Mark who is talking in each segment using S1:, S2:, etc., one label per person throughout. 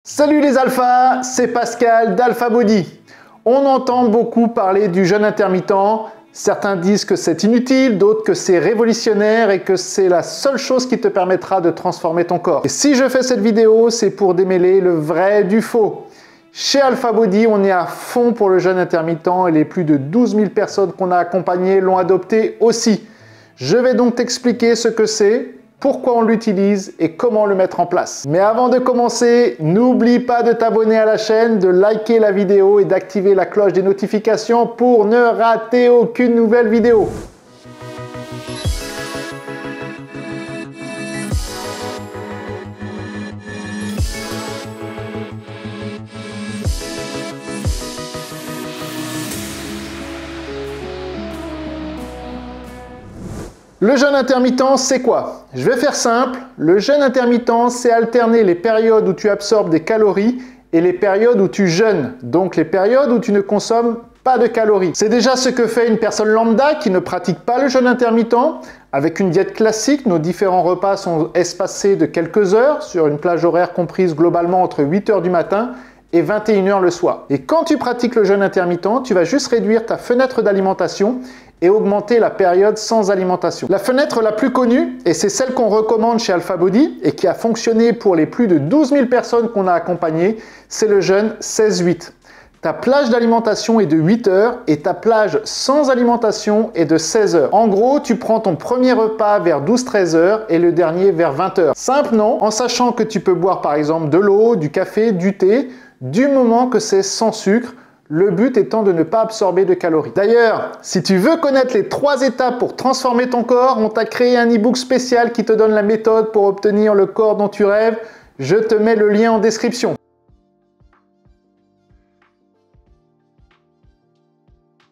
S1: Salut les alphas, c'est Pascal d'Alpha Body. On entend beaucoup parler du jeûne intermittent. Certains disent que c'est inutile, d'autres que c'est révolutionnaire et que c'est la seule chose qui te permettra de transformer ton corps. Et si je fais cette vidéo, c'est pour démêler le vrai du faux. Chez Alpha Body, on est à fond pour le jeûne intermittent et les plus de 12 000 personnes qu'on a accompagnées l'ont adopté aussi. Je vais donc t'expliquer ce que c'est, pourquoi on l'utilise et comment le mettre en place. Mais avant de commencer, n'oublie pas de t'abonner à la chaîne, de liker la vidéo et d'activer la cloche des notifications pour ne rater aucune nouvelle vidéo. Le jeûne intermittent, c'est quoi? Je vais faire simple. Le jeûne intermittent, c'est alterner les périodes où tu absorbes des calories et les périodes où tu jeûnes. Donc les périodes où tu ne consommes pas de calories. C'est déjà ce que fait une personne lambda qui ne pratique pas le jeûne intermittent. Avec une diète classique, nos différents repas sont espacés de quelques heures sur une plage horaire comprise globalement entre 8 h du matin et 21 h le soir. Et quand tu pratiques le jeûne intermittent, tu vas juste réduire ta fenêtre d'alimentation et augmenter la période sans alimentation. La fenêtre la plus connue, et c'est celle qu'on recommande chez Alpha Body et qui a fonctionné pour les plus de 12 000 personnes qu'on a accompagnées, c'est le jeûne 16-8. Ta plage d'alimentation est de 8 heures et ta plage sans alimentation est de 16 heures. En gros, tu prends ton premier repas vers 12-13 heures et le dernier vers 20 heures. Simple, non? En sachant que tu peux boire par exemple de l'eau, du café, du thé, du moment que c'est sans sucre, le but étant de ne pas absorber de calories. D'ailleurs, si tu veux connaître les 3 étapes pour transformer ton corps, on t'a créé un e-book spécial qui te donne la méthode pour obtenir le corps dont tu rêves. Je te mets le lien en description.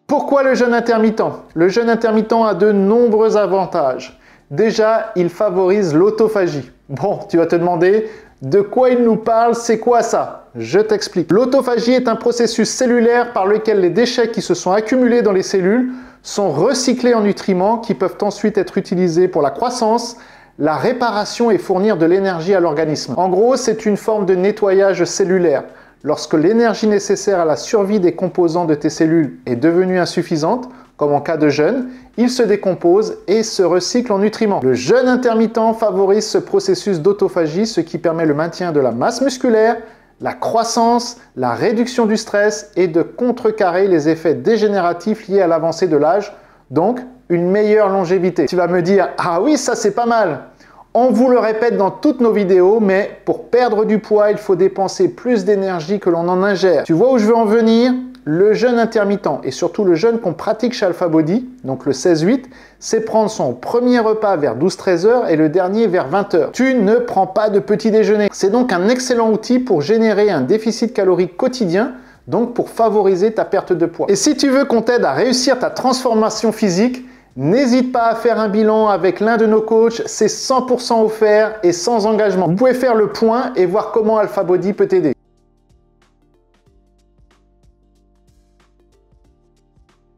S1: Pourquoi le jeûne intermittent? Le jeûne intermittent a de nombreux avantages. Déjà, il favorise l'autophagie. Bon, tu vas te demander, de quoi il nous parle, c'est quoi ça? Je t'explique. L'autophagie est un processus cellulaire par lequel les déchets qui se sont accumulés dans les cellules sont recyclés en nutriments qui peuvent ensuite être utilisés pour la croissance, la réparation et fournir de l'énergie à l'organisme. En gros, c'est une forme de nettoyage cellulaire. Lorsque l'énergie nécessaire à la survie des composants de tes cellules est devenue insuffisante, comme en cas de jeûne, il se décompose et se recycle en nutriments. Le jeûne intermittent favorise ce processus d'autophagie, ce qui permet le maintien de la masse musculaire, la croissance, la réduction du stress et de contrecarrer les effets dégénératifs liés à l'avancée de l'âge, donc une meilleure longévité. Tu vas me dire, ah oui, ça c'est pas mal. On vous le répète dans toutes nos vidéos, mais pour perdre du poids, il faut dépenser plus d'énergie que l'on en ingère. Tu vois où je veux en venir? Le jeûne intermittent et surtout le jeûne qu'on pratique chez Alpha Body, donc le 16-8, c'est prendre son premier repas vers 12-13 heures et le dernier vers 20 heures. Tu ne prends pas de petit déjeuner. C'est donc un excellent outil pour générer un déficit calorique quotidien, donc pour favoriser ta perte de poids. Et si tu veux qu'on t'aide à réussir ta transformation physique, n'hésite pas à faire un bilan avec l'un de nos coachs, c'est 100% offert et sans engagement. Vous pouvez faire le point et voir comment Alpha Body peut t'aider.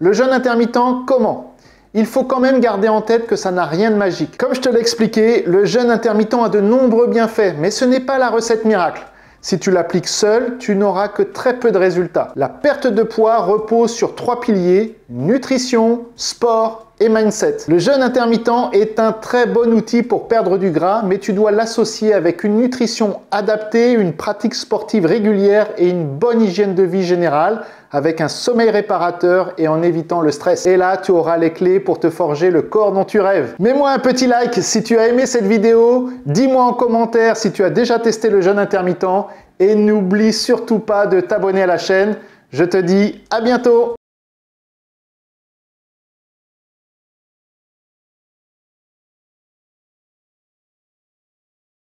S1: Le jeûne intermittent, comment? Il faut quand même garder en tête que ça n'a rien de magique. Comme je te l'ai expliqué, le jeûne intermittent a de nombreux bienfaits, mais ce n'est pas la recette miracle. Si tu l'appliques seul, tu n'auras que très peu de résultats. La perte de poids repose sur 3 piliers, nutrition, sport et mindset. Le jeûne intermittent est un très bon outil pour perdre du gras, mais tu dois l'associer avec une nutrition adaptée, une pratique sportive régulière et une bonne hygiène de vie générale, avec un sommeil réparateur et en évitant le stress. Et là, tu auras les clés pour te forger le corps dont tu rêves. Mets-moi un petit like si tu as aimé cette vidéo, dis-moi en commentaire si tu as déjà testé le jeûne intermittent et n'oublie surtout pas de t'abonner à la chaîne. Je te dis à bientôt!